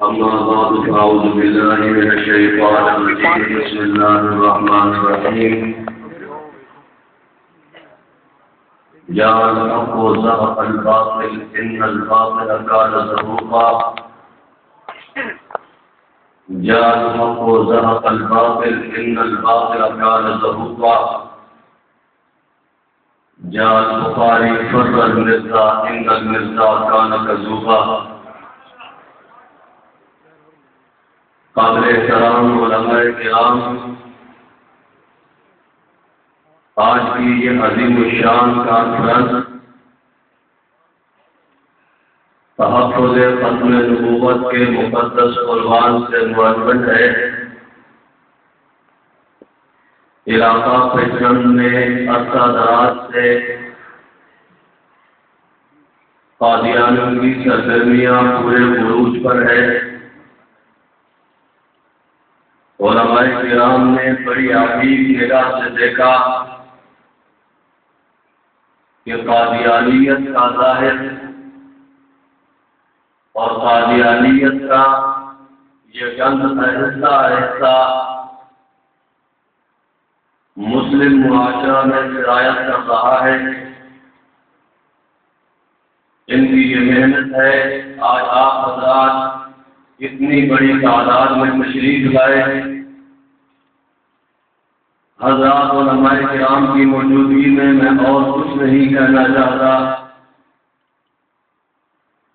أما بعد فأعوذ بالله من الشيطان الرجيم بسم الله الرحمن الرحيم جاء الحق وزهق الباطل إن الباطل كان زهوقا جاء الحق وزهق الباطل إن الباطل كان زهوقا جاء البخاري فر المرزا إن المرزا كان كذوبا قابل احترام علماء کرام، آج کی یہ عظیم الشان کانفرنس تحفظ ختم نبوت کے مقدس قربان سے منعقد ہے۔ علاقہ پچھن میں عرصہ دراز سے قادیانیوں کی سرگرمیاں پورے عروج پر ہے۔ علماء کرام نے بڑی عجیب نگاہ سے دیکھا کہ قادیانیت کا ظاہر اور قادیانیت کا یہ گند آہستہ آہستہ مسلم معاشرہ میں سرایت کر رہا ہے۔ ان کی یہ محنت ہے، آج آپ حضرات اتنی بڑی تعداد میں تشریف لائے، حضرات علماء کرام کی موجودگی میں میں اور کچھ نہیں کہنا چاہتا۔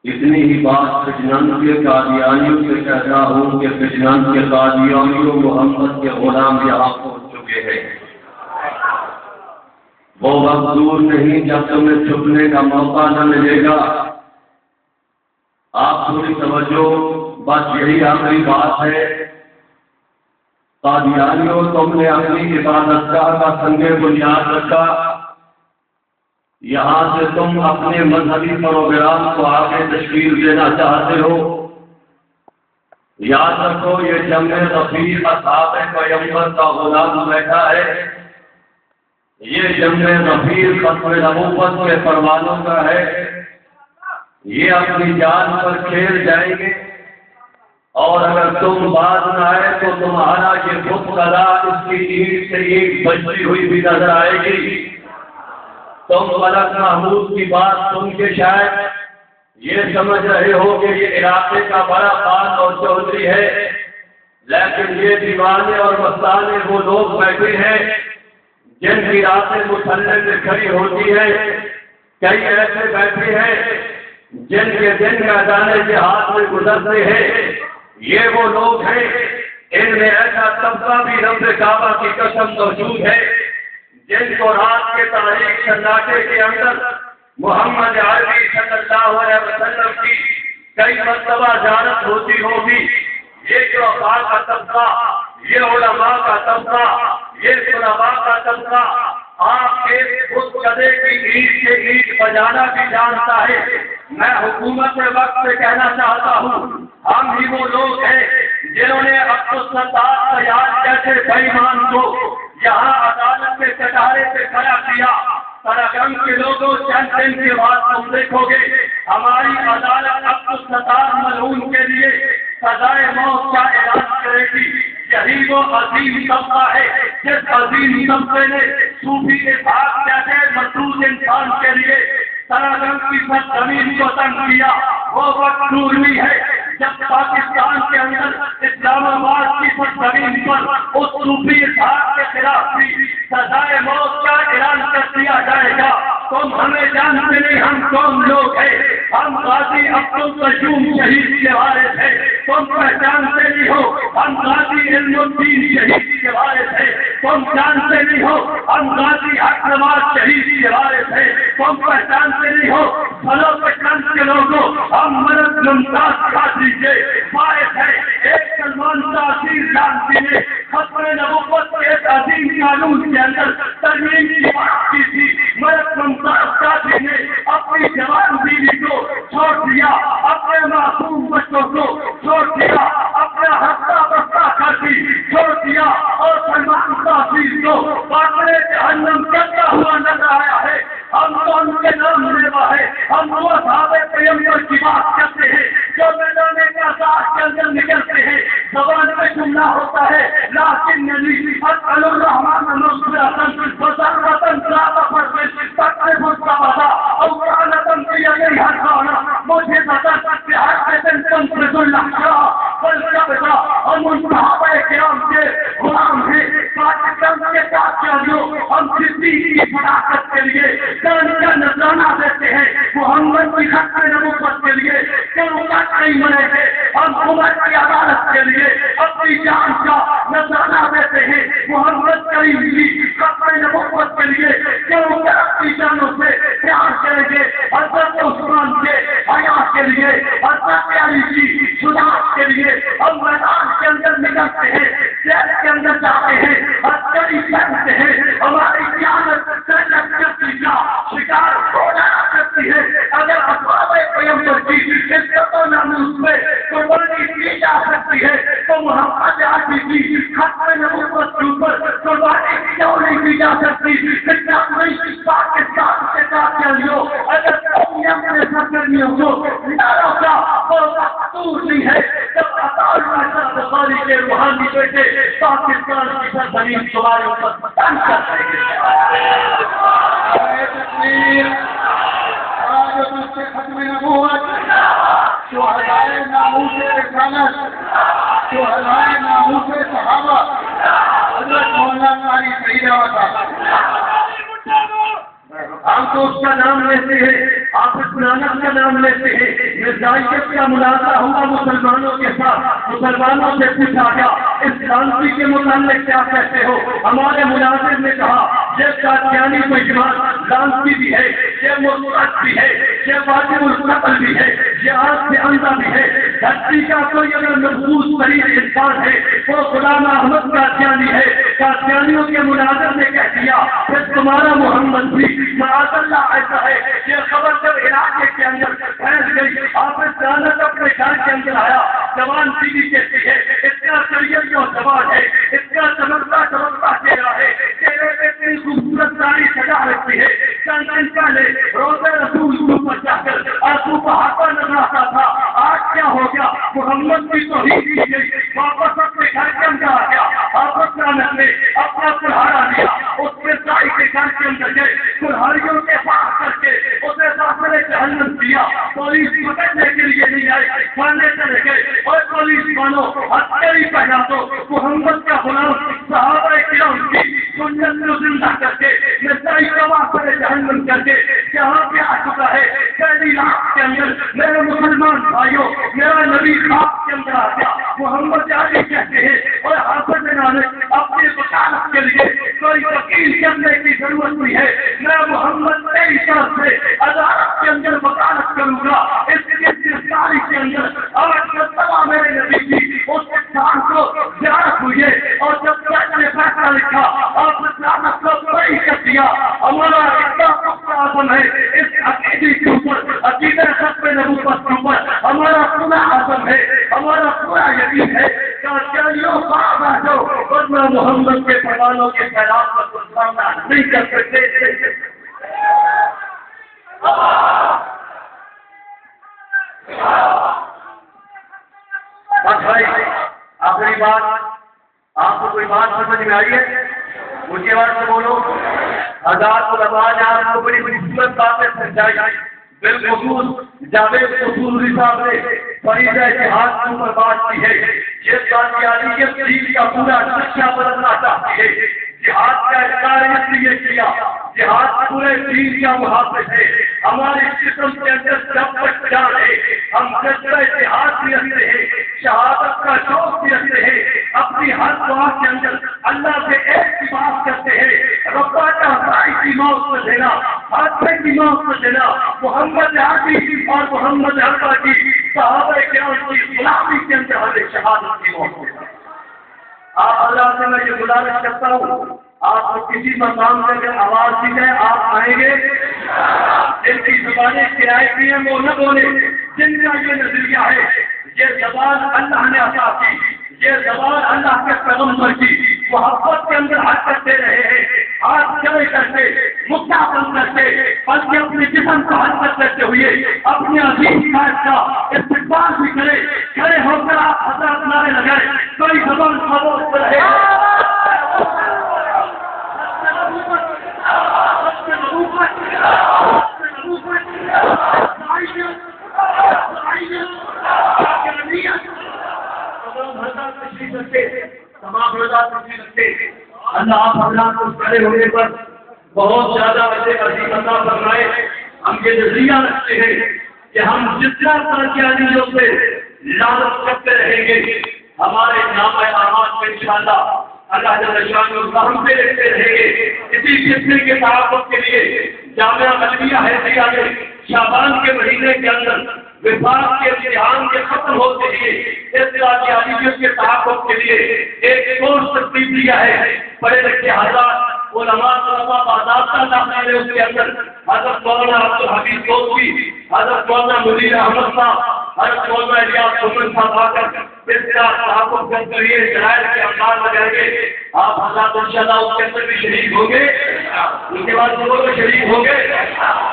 اتنی ہی بات فجنان کے قادیانیوں سے کہتا ہوں کہ فجنان کے قادیانیوں محمد کے غلام یہاں پہنچ چکے ہیں۔ وہ وقت دور نہیں جب تمہیں چھپنے کا موقع نہ ملے گا۔ آپ تھوڑی توجہ، بس یہی آخری بات ہے۔ قادیانیوں، تم نے اپنی عبادت گاہ کا سنگ بنیاد رکھا، یہاں سے تم اپنے مذہبی پروگرام کو آگے تشکیل دینا چاہتے ہو۔ یاد رکھو، یہ جنگ رفیع اصحاب پیغمبر کا غلام بیٹھا ہے، یہ جنگ رفیع ختم نبوت کے پروانوں کا ہے۔ یہ اپنی جان پر کھیل جائیں گے، اور اگر تم باز نہ آئے تو تمہارا یہ بت خدا اس کی اینٹ سے اینٹ بجتی ہوئی بھی نظر آئے گی۔ تم ملک محمود کی بات سن کے شاید یہ سمجھ رہے ہو کہ یہ علاقے کا بڑا خان اور چودھری ہے، لیکن یہ دیوانے اور مستانے وہ لوگ بیٹھے ہیں جن کی راتیں مسلح سے کھڑی ہوتی ہے۔ کئی ایسے بیٹھے ہیں جن کے دن میدان جہاد میں گزرتے ہیں۔ یہ وہ لوگ ہیں، ان میں ایسا طبقہ بھی رب کعبہ کی قسم موجود ہے جن کو رات کے تاریخ سناٹے کے اندر محمد عربی صلی اللہ علیہ وسلم کی کئی مرتبہ زیارت ہوتی ہوگی۔ یہ جو افراد کا طبقہ، یہ علماء کا طبقہ، یہ طلباء کا طبقہ آپ کے خود قدے کی اینٹ سے اینٹ بجانا بھی جانتا ہے۔ میں حکومت وقت سے کہنا چاہتا ہوں، ہم ہی وہ لوگ ہیں جنہوں نے عبدالستار سیاد جیسے بے ایمان کو یہاں عدالت کے کٹارے سے کھڑا کیا۔ سرگرم کے لوگوں چند دن کے بعد تم دیکھو گے ہماری عدالت عبدالستار ملعون کے لیے سزائے موت کا اعلان کرے گی۔ یہی وہ عظیم طبقہ ہے جس عظیم طبقے نے صوفی کے بھاگ جیسے مطلوب انسان کے لیے سرگرم کی سرزمین کو تنگ کیا۔ وہ وقت دور نہیں ہے جب پاکستان کے اندر اسلام آباد کی سرزمین پر اس صوفی بھاگ کے خلاف بھی سزائے موت کا اعلان کر دیا جائے گا۔ تم ہمیں جانتے نہیں ہم کون لوگ ہیں، ہم غازی عبدالقیوم شہید کے وارث ہیں۔ تم پہچانتے نہیں ہو ہم غازی علم الدین شہید کے وارث ہیں۔ تم جانتے نہیں ہو ہم غازی حق نواز شہید کے وارث ہیں۔ تم پہچانتے نہیں ہو فلو پچھن کے لوگوں ہم ملک ممتاز قادری کے وارث ہیں۔ ایک سلمان تاثیر جانتی نے ختم نبوت کے ایک عظیم قانون کے اندر ترمیم کی بات کی تھی۔ ملک ممتاز قادری نے اپنی جوان بیوی کو چھوڑ دیا، اپنے معصوم بچوں کو چھوڑ دیا، اپنا ہفتہ بستہ کر دی چھوڑ دیا، اور سلمان کو باقرے جہنم کرتا ہوا نظر آیا ہے. ہم تو ان کے نام لیوا ہے. ہم وہ اصحاب پیغمبر کی بات کرتے ہیں جو میدان کاساس کے اندر نکلتے ہیں. زبان میں جملہ ہوتا ہے لیکن نبی اسأل الرحمن نصرتن وزرتن ذات فرد تقرب الصباح او قانتن بيدي حرفانا مجھے بہار تنفذ الاحشاء والقبضہ. ہم ان صحابہ کرام کے غلام ہیں. پاکستان کے ساتھیوں ہم صدیق کی صداقت کے لیے جان کا نذرانہ دیتے ہیں. محمد کی خط نبوت کے لیے کیوں نہیں مرے تھے. ہم عمر کی عدالت کے لیے اپنی جان کا نذرانہ دیتے ہیں. محمد کریم کی خط نبوت کے لیے کیوں اپنی جانوں سے پیار کریں گے. حضرت عثمان کے حیا کے لیے حضرت علی کی شجاعت کے لیے ہم میدان کے اندر نکلتے ہیں. جیل کے اندر جاتے ہیں. ہتھیلی پہنتے ہیں. ہماری قیادت کرتی کا شکار ہو جانا کرتی ہے. اگر اصحاب پیغمبر کی عزت و ناموس میں قربانی کی جا سکتی ہے تو محمد علی کی ختم نبوت کے اوپر قربانی کیوں نہیں کی جا سکتی. پاکستان کے ساتھیوں اگر قومی اپنے سرگرمیوں کو اداروں کا دور نہیں ہے جب بخاری کے روحانی بیٹے پاکستان کی سرزمین تمہارے اوپر تنگ کر رہے ہیں. ختم نبوت شہداء ناموس رسالت شہداء ناموس صحابہ حضرت مولانا علی سیدہ ہم تو اس کا نام لیتے ہیں. آپ اس نانک کا نام لیتے ہیں. مرزائیت کا مناظرہ ہوا مسلمانوں کے ساتھ. مسلمانوں سے پوچھا گیا اس لانسی کے متعلق کیا کہتے ہو. ہمارے مناظر نے کہا یہ قادیانی کو اجماع لانسی بھی ہے, یہ مرتد بھی ہے, یہ واجب القتل بھی ہے, یہ آنکھ سے اندھا بھی ہے. دھرتی کا کوئی اگر محفوظ ترین انسان ہے وہ غلام احمد قادیانی ہے. قادیانیوں کے مناظر نے کہہ دیا پھر تمہارا محمد بھی معاذ اللہ ایسا ہے. یہ خبر جب علاقے کے اندر پھیل گئی آپ جانت اپنے گھر کے اندر آیا. جوان بیوی کہتی ہے اتنا شریعت کا جوان ہے, اتنا چمکتا چہرہ ہے, چہرے پہ اتنی خوبصورت ساری سجا رکھتی ہے. چند دن پہلے روزہ رسول کے اوپر جا کر آنسو بہاتا نظر آتا تھا. آج کیا ہو گیا؟ محمد کی توہین کی گئی. واپس اپنے گھر کے اندر آ گیا. آپس نے اپنا کلہاڑا لیا, اس کے سائی کے گھر کے اندر گئے, کلہاڑیوں کے پاس کر کے اسے داخلے جہنم دیا. پولیس پکڑنے کے لیے نہیں آئی, تھانے چلے گئے. اور پولیس والوں ہتھیلی پہنا دو. محمد کا غلام صحابہ کرام کی سنت کو زندہ کر کے نسائی کا واقعہ جہنم کر کے جہاں پہ آ چکا ہے. پہلی رات کے اندر میرے مسلمان بھائیوں میرا نبی خواب کے اندر آ گیا. محمد علی کہتے ہیں اور حافظ نالک اپنی وکالت کے لیے کوئی وکیل کرنے کی ضرورت نہیں ہے. میں محمد تیری طرف سے عدالت کے اندر وکالت کروں گا. اس کی گرفتاری کے اندر آج مرتبہ میرے نبی کی اس انسان کو زیارت ہوئی ہے اور جب جج نے فیصلہ لکھا آپ اسلامت کو صحیح کر دیا. ہمارا اتنا پختہ عزم ہے اس عقیدے کے اوپر, عقیدہ ختم نبوت کے اوپر ہمارا پورا عزم ہے, ہمارا پورا یقین ہے ورنہ محمد کے پیغاموں کے خلاف کا کوئی سامنا نہیں کر سکتے. بس بھائی آخری بات, آپ کو کوئی بات سمجھ میں آئی ہے؟ مجھے بات سے بولو. آزاد علماء نے آپ کو بڑی بڑی صورت باتیں سمجھائی. بالخصوص جاوید قصوری صاحب نے فریضہ جہاد کے اوپر بات کی ہے. یہ قادیانیت دین کا پورا نقشہ بدلنا چاہتی ہے. جہاد کا اظہار اس لیے کیا, جہاد پورے دین کا محافظ ہے. ہمارے جسم کے اندر جب تک جان ہے ہم جذبہ جہاد بھی رکھتے ہیں, شہادت کا شوق بھی رکھتے ہیں. اپنی ہر دعا کے اندر اللہ سے ایک کی بات کرتے ہیں, ربا کا بھائی کی موت سے دینا, حادثے کی موت سے دینا. محمد علی اور محمد عربہ کی صحابہ کرام کی غلامی کے اندر ہمیں شہادت کی موت دینا. آپ اللہ سے میں یہ گزارش کرتا ہوں آپ کو کسی مقام سے اگر آواز دی جائے آپ آئیں گے. جن کی زبانیں کرایتی ہیں وہ نہ بولے. جن کا یہ نظریہ ہے یہ زبان اللہ نے عطا کی, یہ زبان اللہ کے پیغمبر کی محبت کے اندر حرکت دے رہے چلے کرتے مکہ بن کرتے بلکہ اپنے جسم کو حرکت کرتے ہوئے اپنے عظیم قائد کا استقبال بھی کرے. کھڑے ہو کر آپ حضرات نعرے لگائے. کوئی زبان خاموش رہے. اللہ آپ حضرات کو کھڑے ہونے پر بہت زیادہ عظیم عطا فرمائے. ہم یہ نظریہ رکھتے ہیں کہ ہم جتنا ترقیاتی سے لالچ کرتے رہیں گے ہمارے نام اعمال میں انشاءاللہ اللہ جل شانہ ہم پہ رہتے رہیں گے. اسی سلسلے کے تعاقب کے لیے جامعہ مدنیہ حیدریہ میں شعبان کے مہینے کے اندر وفاق کے امتحان کے ختم ہوتے ہی اطلاعاتی عالیت کے تعاقب کے لیے ایک کورس ترتیب دیا ہے. پڑھے لکھے حضرات علماء طلباء باضابطہ داخل ہے. اس کے اندر حضرت مولانا عبدالحمید گوسوی، حضرت مولانا منیر احمد صاحب، حضرت مولانا الیاس سمن صاحب آ کر اس کا تعاقب کر کر یہ شرائط کے اخبار لگائیں گے. آپ حضرات انشاءاللہ اس کے اندر بھی شریک ہوں گے. اس کے بعد وہ لوگ شریک ہوں گے.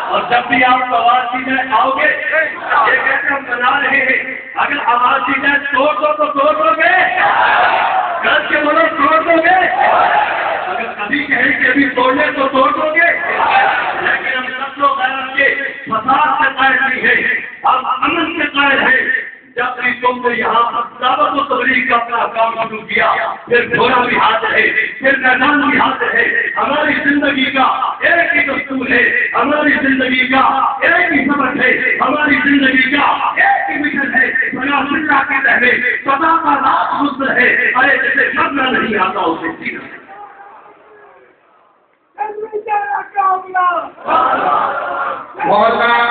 اور جب بھی آپ آواز دی جائے آؤ گے. یہ کہتے ہم بنا رہے ہیں اگر آواز دی جائے توڑ دو تو توڑ دو گے. گھر کے بولو توڑ دو گے. اگر کبھی کہیں کہ ابھی توڑنے تو توڑ دو گے. لیکن ہم سب لوگ غیرت کے فساد سے قائل نہیں ہیں، ہم امن سے قائل ہیں. جب بھی تم نے یہاں پر دعوت و تبلیغ کا اپنا کام شروع کیا پھر گھوڑا بھی ہاتھ ہے، پھر میدان بھی ہاتھ ہے. ہماری زندگی کا ایک ہی دستور ہے، ہماری زندگی کا ایک ہی سبق ہے، ہماری زندگی کا ایک ہی مشن ہے. بنا سننا کے رہے سدا کا رات گزر ہے. ارے جسے کرنا نہیں آتا اسے سیکھنا. مولانا